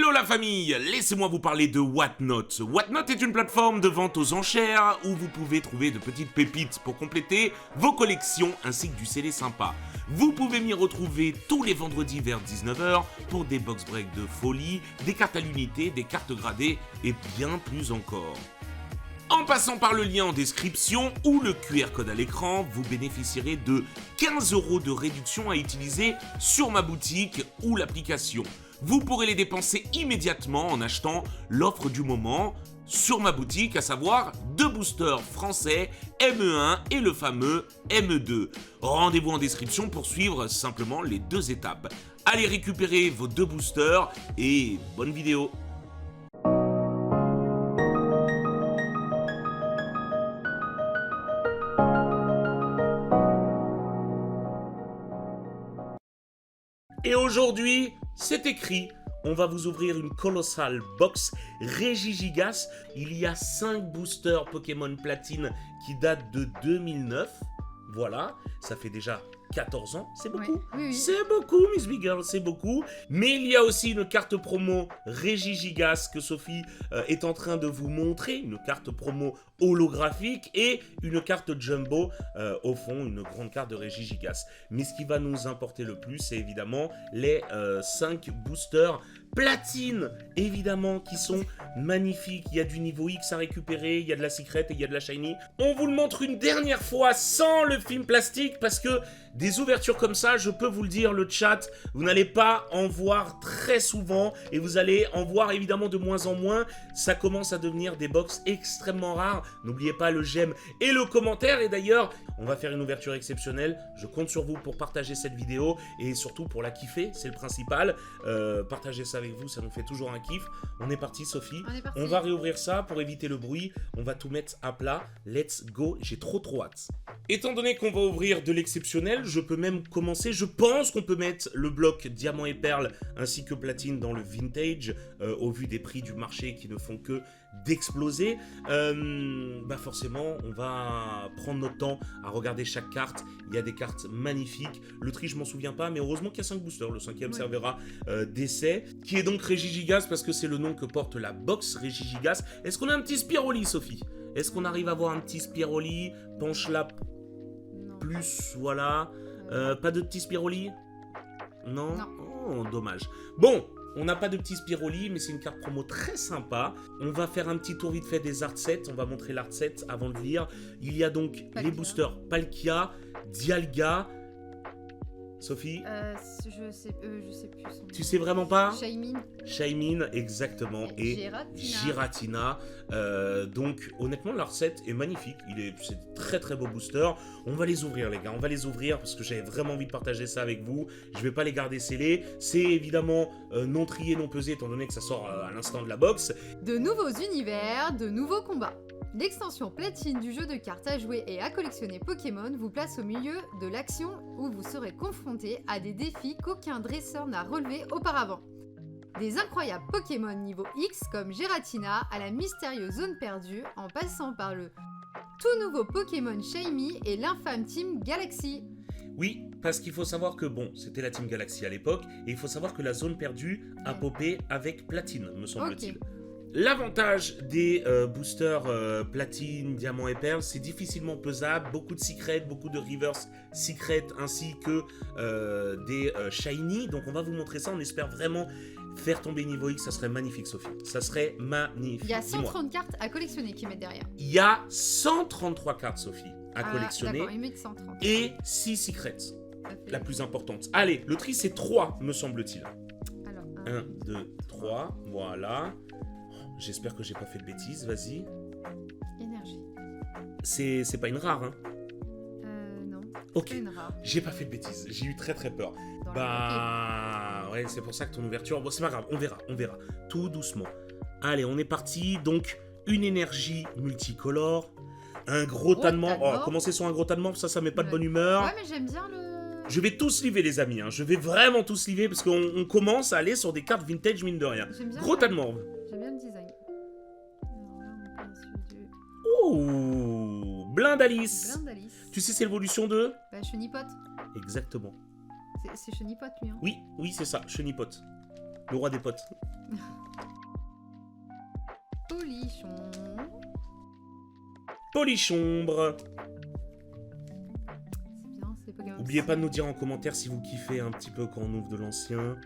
Hello la famille, laissez-moi vous parler de Whatnot. Whatnot est une plateforme de vente aux enchères où vous pouvez trouver de petites pépites pour compléter vos collections ainsi que du CD sympa. Vous pouvez m'y retrouver tous les vendredis vers 19h pour des box breaks de folie, des cartes à l'unité, des cartes gradées et bien plus encore. En passant par le lien en description ou le QR code à l'écran, vous bénéficierez de 15 € de réduction à utiliser sur ma boutique ou l'application. Vous pourrez les dépenser immédiatement en achetant l'offre du moment sur ma boutique, à savoir 2 boosters français ME1 et le fameux ME2. Rendez-vous en description pour suivre simplement les 2 étapes. Allez récupérer vos 2 boosters et bonne vidéo. Et aujourd'hui, c'est écrit, on va vous ouvrir une colossale box Regigigas. Il y a 5 boosters Pokémon Platine qui datent de 2009. Voilà, ça fait déjà 14 ans, c'est beaucoup. Oui. C'est beaucoup, Miss Big Girl, c'est beaucoup. Mais il y a aussi une carte promo Regigigas que Sophie est en train de vous montrer, une carte promo holographique et une carte jumbo au fond, une grande carte de Regigigas. Mais ce qui va nous importer le plus, c'est évidemment les 5 boosters platine, évidemment, qui sont magnifiques. Il y a du niveau X à récupérer, il y a de la secret et il y a de la shiny. On vous le montre une dernière fois sans le film plastique parce que des ouvertures comme ça, je peux vous le dire, le chat, vous n'allez pas en voir très souvent et vous allez en voir évidemment de moins en moins. Ça commence à devenir des box extrêmement rares. N'oubliez pas le j'aime et le commentaire. Et d'ailleurs, on va faire une ouverture exceptionnelle. Je compte sur vous pour partager cette vidéo et surtout pour la kiffer, c'est le principal. Partagez ça avec vous, ça nous fait toujours un kiff. On est parti, Sophie. On va réouvrir ça pour éviter le bruit. On va tout mettre à plat. Let's go. J'ai trop hâte. Étant donné qu'on va ouvrir de l'exceptionnel, je peux même commencer. Je pense qu'on peut mettre le bloc diamant et perle ainsi que platine dans le vintage au vu des prix du marché qui ne font que d'exploser. Forcément, on va prendre notre temps à regarder chaque carte. Il y a des cartes magnifiques. Le tri, je m'en souviens pas, mais heureusement qu'il y a 5 boosters. Le 5e servira d'essai, qui est donc Regigigas parce que c'est le nom que porte la box Regigigas. Est-ce qu'on a un petit Spiroli, Sophie? Est-ce qu'on arrive à voir un petit Spiroli? Penche-la plus, voilà. Pas de petit Spiroli? Non. Oh, dommage. Bon, on n'a pas de petit Spiroli, mais c'est une carte promo très sympa. On va faire un petit tour vite fait des art sets. On va montrer l'art set avant de lire. Il y a donc les boosters Palkia, Dialga. Sophie? Je sais plus son nom. Tu sais vraiment pas? Shaymin, exactement. Et Giratina. Donc, honnêtement, l'art set est magnifique. C'est des très très beaux boosters. On va les ouvrir, les gars. On va les ouvrir parce que j'avais vraiment envie de partager ça avec vous. Je vais pas les garder scellés. C'est évidemment non trié, non pesé, étant donné que ça sort à l'instant de la box. De nouveaux univers, de nouveaux combats. L'extension platine du jeu de cartes à jouer et à collectionner Pokémon vous place au milieu de l'action où vous serez confronté à des défis qu'aucun dresseur n'a relevés auparavant. Des incroyables Pokémon niveau X comme Giratina à la mystérieuse zone perdue en passant par le tout nouveau Pokémon Shaymi et l'infâme Team Galaxy. Oui, parce qu'il faut savoir que, bon, c'était la Team Galaxy à l'époque, et il faut savoir que la zone perdue a popé avec Platine, me semble-t-il. L'avantage des boosters platine, diamant et perle, c'est difficilement pesable, beaucoup de secrets, beaucoup de reverse secrets ainsi que des shiny. Donc on va vous montrer ça, on espère vraiment faire tomber niveau X, ça serait magnifique Sophie, ça serait magnifique. Il y a 130 cartes à collectionner qui mettent derrière. Il y a 133 cartes Sophie à collectionner et 6 secrets, la plus importante. Allez, le tri c'est 3 me semble-t-il. Alors 1, 2, 3, voilà. J'espère que j'ai pas fait de bêtises, vas-y. Énergie. C'est pas une rare, hein? Non. Ok, c'est pas une rare. J'ai pas fait de bêtises, j'ai eu très très peur. Ouais, c'est pour ça que ton ouverture... Bon, c'est pas grave, on verra. Tout doucement. Allez, on est parti. Donc, une énergie multicolore, un gros tas de morts. Oh, commencer sur un gros tas de morts, ça met pas de bonne humeur. Ouais, mais j'aime bien le... Je vais tous liver, les amis, hein. Je vais vraiment tous liver parce qu'on commence à aller sur des cartes vintage, mine de rien. Gros tas de morts. J'aime bien le design. Oh, Blindalice. Tu sais, c'est l'évolution de... Chenipot. Exactement. C'est Chenipot, lui, hein. Oui, c'est ça, Chenipot. le roi des potes. Polichon. Polichombre. C'est bien, c'est Pokémon. N'oubliez pas de nous dire en commentaire si vous kiffez un petit peu quand on ouvre de l'ancien.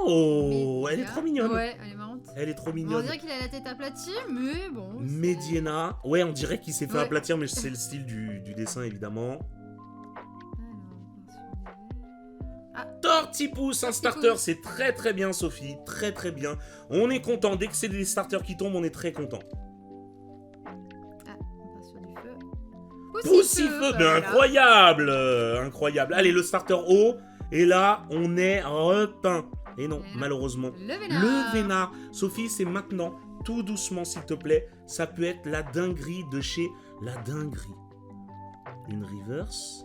Oh, elle est trop mignonne. Ouais, elle est marrante. Elle est trop On mignonne. dirait qu'il a la tête aplatie, mais bon. c'est- Mediena. Ouais, on dirait qu'il s'est fait Ouais. aplatir, mais c'est le style du dessin, évidemment. Tortipousse, un Tortipousse. starter, c'est très très bien, Sophie. Très très bien. On est content. Dès que c'est des starters qui tombent, on est très content. Ah, on passe sur du feu. Poussifeu, mais incroyable. Incroyable. Allez, le starter haut. Et là, on est repeint. Et non, Et là, malheureusement. Le vénard. Le vénard. Sophie, c'est maintenant. Tout doucement, s'il te plaît. Ça peut être la dinguerie de chez la dinguerie. Une reverse.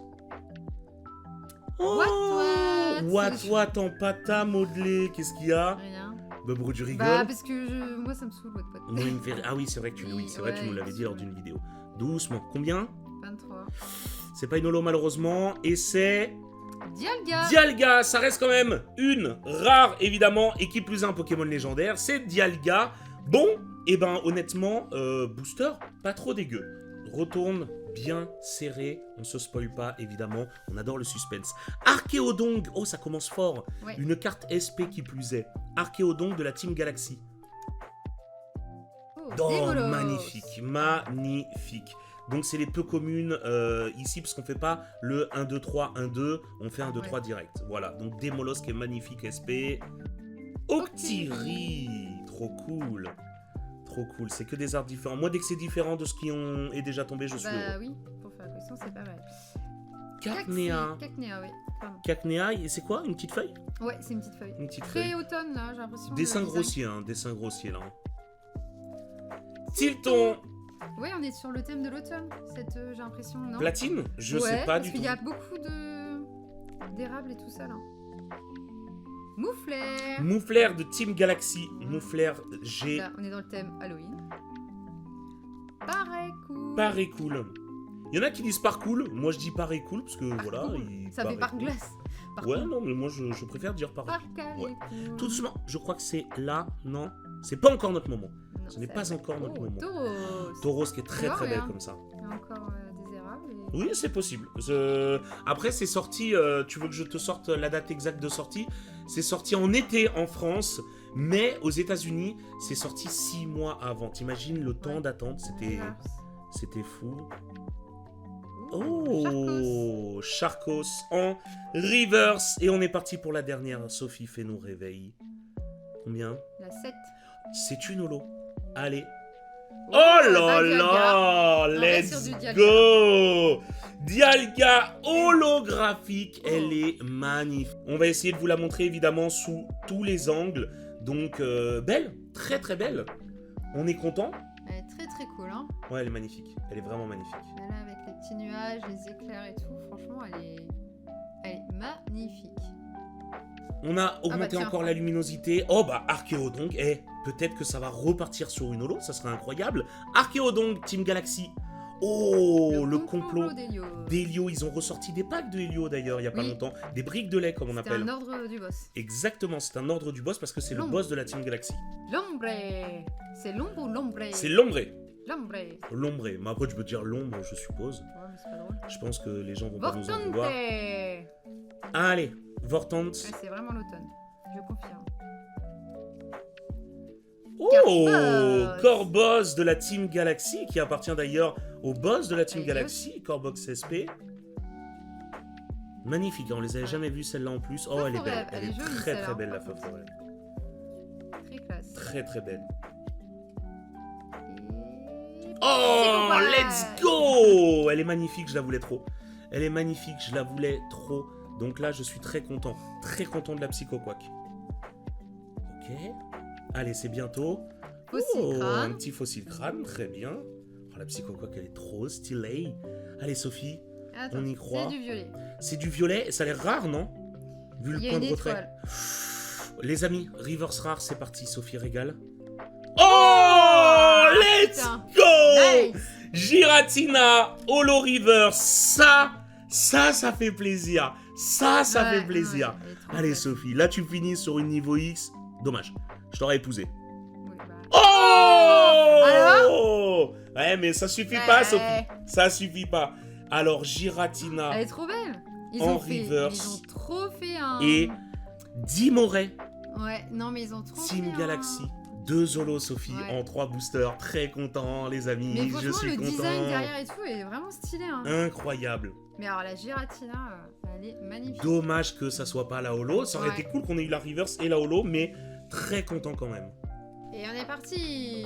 What en pata modelé. Qu'est-ce qu'il y a? Rien. Bebrou, tu rigoles? Bah, parce que moi, ça me saoule, what. Moi, il me fait- Ah oui, c'est vrai que Oui, c'est vrai, tu ouais, nous l'avais dit lors ouais. d'une vidéo. Doucement. Combien? 23. C'est pas une holo, malheureusement. Et c'est... Dialga. Dialga, ça reste quand même une rare, évidemment, et qui plus est un Pokémon légendaire, c'est Dialga. Bon, et ben honnêtement, booster, pas trop dégueu. Retourne bien serré, on se spoil pas, évidemment, on adore le suspense. Archéodongue, oh ça commence fort, Ouais. une carte SP qui plus est. Archéodongue de la Team Galaxy. Oh, Oh, Démolos. magnifique, magnifique. Donc c'est les peu communes ici, parce qu'on fait pas le 1, 2, 3, 1, 2, on fait 1, 2, 3 direct. Voilà, donc Démolos qui est magnifique SP. Octiri, trop cool. Trop cool, c'est que des arts différents. Moi, dès que c'est différent de ce qui est déjà tombé, je suis Bah heureux. oui, pour faire la question, c'est pas mal. Cacnea. Cacnea, oui. Pardon. Cacnea, et c'est quoi? Une petite feuille? Ouais, c'est une petite feuille. Une petite Très feuille. automne, là, j'ai l'impression. Dessin le design. grossier, hein, dessin grossier, là. Tilton. Ouais, on est sur le thème de l'automne, j'ai l'impression, non? Platine? Je Ouais, sais pas parce du qu'il tout. y a beaucoup d'érables et tout ça, là. Mouflaire. Mouflaire de Team Galaxy. Mouflaire G. Là, on est dans le thème Halloween. Pareil, cool. Paraît cool. Il y en a qui disent par cool. Moi, je dis paraît cool parce que voilà. Cool. il Ça fait paraît par cool. glace. Par Ouais, cool. non, mais moi, je préfère dire par Par cool. calé, Ouais. cool. Tout doucement. Je crois que c'est là. Non, c'est pas encore notre moment. Non, Ce n'est ça pas va. encore notre Oh, moment. Tauros. Tauros qui est très Non, très belle rien. comme ça. Il y a encore des érables. Oui, c'est possible. Après, c'est sorti. Tu veux que je te sorte la date exacte de sortie? C'est sorti en été en France, mais aux États-Unis, c'est sorti 6 mois avant. T'imagines le temps Ouais. d'attente? C'était fou. Charcos. Oh, Charcos en reverse. Et on est parti pour la dernière. Sophie, fais-nous réveil. Combien? La 7. C'est une holo. Allez. Oh bah, là Dialga. là, On reste sur let's du Dialga. go. Dialga holographique, elle est magnifique. On va essayer de vous la montrer évidemment sous tous les angles. Donc belle, très très belle. On est content. Elle est très très cool, hein. Ouais, elle est magnifique. Elle est vraiment magnifique. Là, avec les petits nuages, les éclairs et tout, franchement, elle est magnifique. On a augmenté tiens. encore la luminosité. Oh bah Archéodongue, peut-être que ça va repartir sur une holo, ça serait incroyable. Archéodongue, Team Galaxy. Oh, le complot d'Helio. d'Helio. Ils ont ressorti des packs de Helio d'ailleurs, il y a pas Oui. longtemps. Des briques de lait comme on C'est appelle. un ordre du boss. Exactement, c'est un ordre du boss parce que c'est le L'ombre. boss de la Team Galaxy. L'ombre. C'est l'ombre ou l'ombre? C'est l'ombre. L'ombre. L'ombre. Mais après tu peux dire l'ombre, je suppose. Ouais, mais c'est pas drôle. Je pense que les gens vont pas nous en Vortante. vouloir. Ouais, Allez, Vortant. c'est vraiment l'automne. Je confirme. Oh, Corboss. Corboss de la Team Galaxy, qui appartient d'ailleurs au boss de la Team Aïe. Galaxy, Corbox SP. Magnifique, on les avait jamais vus celle-là en plus. Oh, elle est belle, elle est jolie, très celle-là, très belle la par feu contre. forêt. Très classe. Très très belle. Et... Oh, Psychopath. let's go! Elle est magnifique, je la voulais trop. Elle est magnifique, je la voulais trop. Donc là, je suis très content de la Psycho Quack. Ok. Allez, c'est bientôt. Fossile Oh, un crâne. petit fossile crâne, très bien. Oh, la Psycho Quack, elle est trop stylée. Allez, Sophie, Attends, on y croit. C'est du violet. c'est du violet, ça a l'air rare, non? Vu le Il y a point une de retrait. étoile. Les amis, Reverse rare, c'est parti, Sophie régale. Oh, let's putain. go! Nice. Giratina, Holo Reverse, ça fait plaisir. Ça Ouais, fait plaisir. ouais, elle est trop Allez belle. Sophie, là tu finis sur une niveau X. Dommage, je t'aurais épousé. Oui, bah. Oh Alors Ouais, mais ça suffit Ouais. pas, Sophie. Ça suffit pas. Alors, Giratina Elle est trop belle. Ils En ont fait, reverse. ils ont trop fait un. et Dimoret, Ouais, non mais ils ont trop Team fait Galaxy. un. 2 holos, Sophie, Ouais. en 3 boosters. Très content, les amis. Mais Je franchement, suis le content. design derrière et tout est vraiment stylé. Hein. Incroyable. Mais alors la Giratina, elle est magnifique. Dommage que ça soit pas la holo. Ça aurait Ouais. été cool qu'on ait eu la reverse et la holo, mais très content quand même. Et on est parti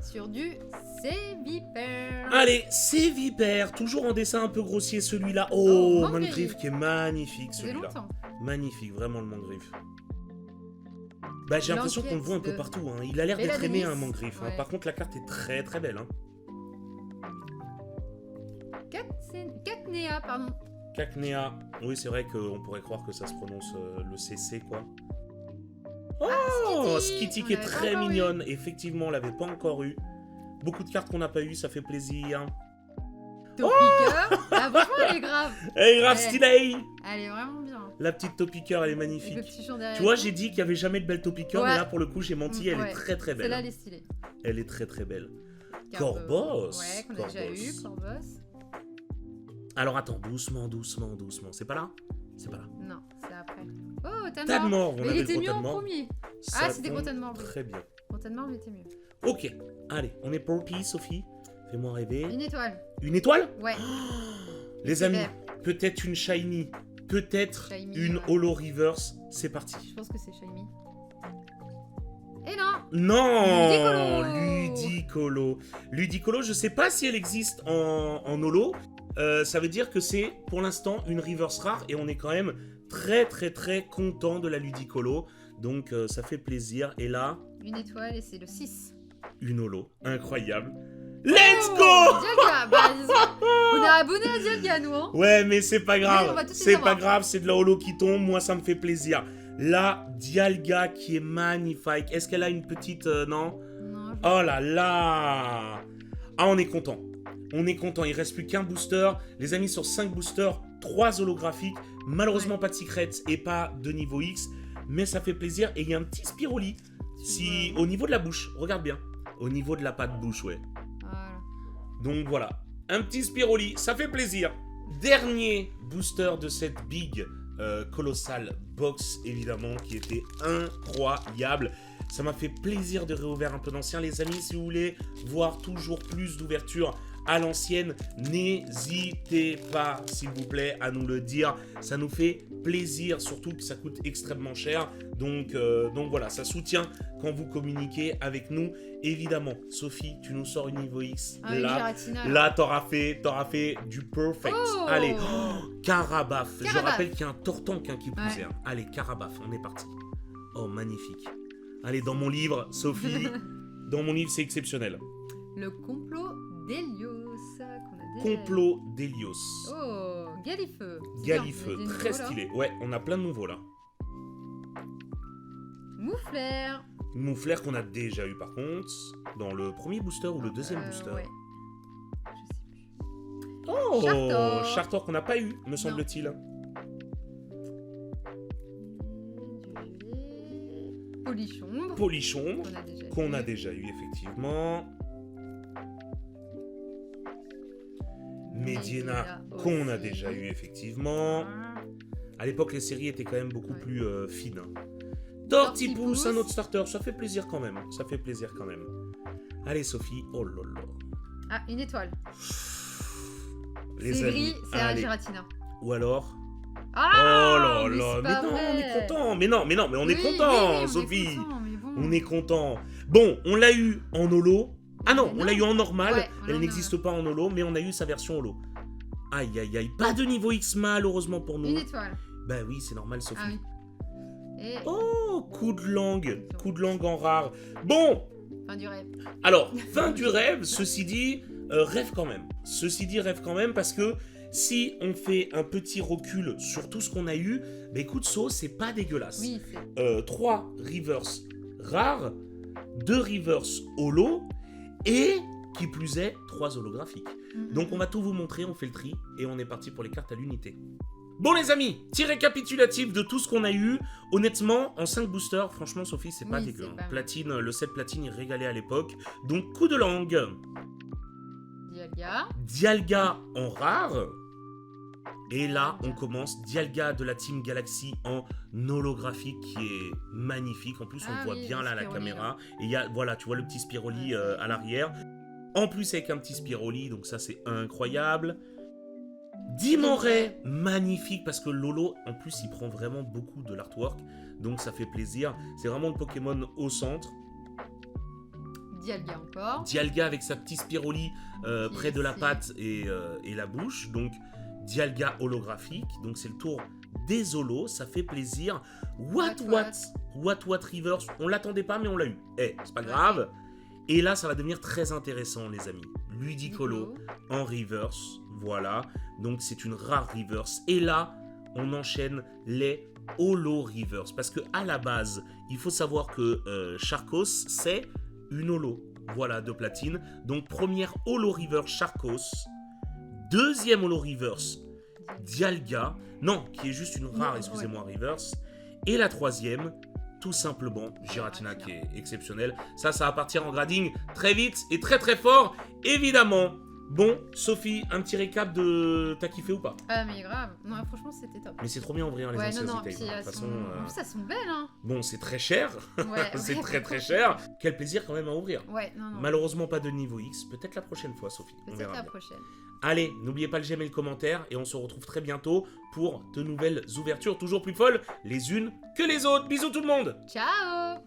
sur du C-Viper. Allez, c'est Vipère, toujours en dessin un peu grossier celui-là. Oh, Oh, Mangriffe. Mangriffe qui est magnifique Ça fait celui-là. longtemps. Magnifique, vraiment le Mangriffe. Bah, j'ai l'impression qu'on le voit un peu L'enquête partout. Hein. Il a l'air Bella d'être aimé, Denis. un Mangriffe. Hein. Ouais. Par contre, la carte est très très belle. Hein. Catnea, pardon. Cacnea. Oui, c'est vrai qu'on pourrait croire que ça se prononce le CC, quoi. Oh, Skitty. Skitty On qui est l'avait pas très encore eu. mignonne. Effectivement, on l'avait pas encore eu. Beaucoup de cartes qu'on n'a pas eu, ça fait plaisir. Topicker. Ah, franchement, elle est grave. Hey, grave Ouais. stylé. Elle est vraiment bien. La petite Topicker, elle est Avec magnifique. le petit chant derrière. Tu vois, et tout. j'ai dit qu'il y avait jamais de belle Topicker, Ouais. mais là, pour le coup, j'ai menti. Elle Ouais. est très très belle. Celle-là, elle est stylée. Elle est très très belle. Carbo- Corboss. Ouais, qu'on a déjà Corboss. eu, Corboss. Alors attends, doucement, doucement, doucement. C'est pas là? C'est pas là. Non, c'est après. Oh, Tas de Tanmor. mort, on Mais avait il le était gros mieux tas de en mort. premier. Ça Ah, c'était tombe gros tas de mort, oui. Très bien. Gros Tanmor, il était mieux. Ok, allez, on est pour qui, Sophie? Fais-moi rêver. Une étoile. Une étoile? Ouais. Les C'est amis, vert. peut-être une shiny, peut-être Shiny, une ouais. holo reverse. C'est Je parti. pense que c'est Shiny. Et non. Non, Ludicolo. Ludicolo. Ludicolo, je sais pas si elle existe en holo. Ça veut dire que c'est pour l'instant une reverse rare et on est quand même très très très content de la Ludicolo. Donc ça fait plaisir. Et là, Une étoile et c'est le 6. une holo. Incroyable. Let's go! Dialga, bah, on est abonné à Dialga, nous, hein. Ouais, mais c'est pas Oui, on grave. va tous les C'est pas avoir. grave, c'est de la holo qui tombe. Moi, ça me fait plaisir. La Dialga qui est magnifique. Est-ce qu'elle a une petite... non? Non, Oh là là! Ah, on est content. On est content. Il reste plus qu'un booster. Les amis, sur 5 boosters, 3 holographiques. Malheureusement, Ouais. pas de secrets et pas de niveau X. Mais ça fait plaisir. Et il y a un petit Spiroli. Si, au niveau de la bouche, regarde bien. Au niveau de la patte bouche, ouais. Voilà. Donc voilà, un petit Spiroli, ça fait plaisir. Dernier booster de cette big colossale box, évidemment, qui était incroyable. Ça m'a fait plaisir de réouvrir un peu d'anciens, les amis. Si vous voulez voir toujours plus d'ouverture à l'ancienne, n'hésitez pas, s'il vous plaît, à nous le dire. Ça nous fait plaisir, surtout que ça coûte extrêmement cher. Donc voilà, ça soutient quand vous communiquez avec nous. Évidemment, Sophie, tu nous sors une niveau X. Ah, une Là, Giratina. là t'auras fait du perfect. Oh Allez, Carabaf. Je Carabaf. rappelle qu'il y a un tortank hein, qui poussait. Ouais. hein. Allez, Carabaf, on est parti. Oh, magnifique. Allez, dans mon livre, Sophie, dans mon livre, c'est exceptionnel. Le complot d'Hélios. qu'on a déjà Complot d'Hélios. eu. Oh, Galifeu. C'est Galifeu, bien, on a des très nouveaux, là. stylé. Ouais, on a plein de nouveaux là. Mouflair. Mouflair qu'on a déjà eu par contre, dans le premier booster ou le deuxième booster. Ouais. Je sais plus. Oh, Chartor. Chartor qu'on n'a pas eu, me semble-t-il. Polichon. Polichon, qu'on a eu. déjà eu effectivement. Medina, qu'on a aussi. déjà eu effectivement. Ah. À l'époque, les séries étaient quand même beaucoup Ouais. plus fines. hein. Tortipousse. Tortipousse, un autre starter, ça fait plaisir quand même. Ça fait plaisir quand même. Allez Sophie, oh là là. Ah, une étoile. Les C'est amis, gris, c'est la allez. Giratina. Ou alors... Ah, oh là mais là, c'est mais pas non, on vrai. est content. Mais non, mais on est Oui, content, oui, oui, Sophie. On est content, mais bon. On est content. Bon, on l'a eu en holo. Ah non, Mais on l'a eu en normal. Ouais, on Elle l'a n'existe pas en holo, mais on a eu sa version holo. Aïe, aïe, aïe. Pas de niveau X malheureusement pour nous. Une étoile. Bah oui, c'est normal, Sophie. Ah oui. Et Oh, coup de langue en rare. Bon, fin du rêve. alors, fin du rêve, ceci dit, rêve quand même. Ceci dit, rêve quand même, parce que si on fait un petit recul sur tout ce qu'on a eu, bah écoute, So, c'est pas dégueulasse. Oui, c'est. 3 reverse rares, 2 reverse holo, et qui plus est, 3 holographiques. Donc on va tout vous montrer, on fait le tri, et on est parti pour les cartes à l'unité. Bon les amis, petit récapitulatif de tout ce qu'on a eu. Honnêtement, en 5 boosters, franchement Sophie, c'est pas Oui, dégueu. c'est Hein. pas mal. Platine, le set platine, il régalait à l'époque. Donc coup de langue. Dialga. Dialga en rare. Et là, on Dialga. commence Dialga de la Team Galaxy en holographique qui est magnifique. En plus, on Ah le voit oui, bien le là à la Spiroli, caméra. Et il y a, voilà, tu vois le petit Spiroli Ouais, c'est- à l'arrière. En plus, avec un petit Spiroli, donc ça, c'est incroyable. Dimoray, magnifique parce que Lolo, en plus, il prend vraiment beaucoup de l'artwork. Donc ça fait plaisir. C'est vraiment le Pokémon au centre. Dialga encore. Dialga avec sa petite Spiroli Qui près est de la ici. patte et la bouche. Donc Dialga holographique. Donc c'est le tour des holos. Ça fait plaisir. What Reverse. On l'attendait pas mais on l'a eu. Eh, c'est pas Ouais. grave. Et là ça va devenir très intéressant les amis. Ludicolo Ludicolo. en reverse. Voilà. Donc c'est une rare reverse. Et là on enchaîne les holo reverse. Parce que à la base il faut savoir que Charcos c'est une holo, voilà, de platine. Donc première holo reverse Charcos, deuxième holo reverse Dialga, non, qui est juste une rare, Non, excusez-moi, reverse. Et la troisième, tout simplement, Giratina qui est exceptionnelle. Ça va partir en grading très vite et très très fort, évidemment. Bon, Sophie, un petit récap de... T'as kiffé ou pas? Ah mais grave. Non, franchement, c'était top. Mais c'est trop bien ouvrir les Ouais, anciens non, non, retails, puis hein. De elles toute sont... façon, En plus, elles sont belles, hein. bon, c'est très cher, Ouais, c'est ouais, très très franchement. cher. Quel plaisir quand même à ouvrir. Ouais, non, non. Malheureusement pas de niveau X, peut-être la prochaine fois Sophie, on Peut-être verra la bien. prochaine. Allez, n'oubliez pas le j'aime et le commentaire et on se retrouve très bientôt pour de nouvelles ouvertures toujours plus folles les unes que les autres. Bisous tout le monde. Ciao.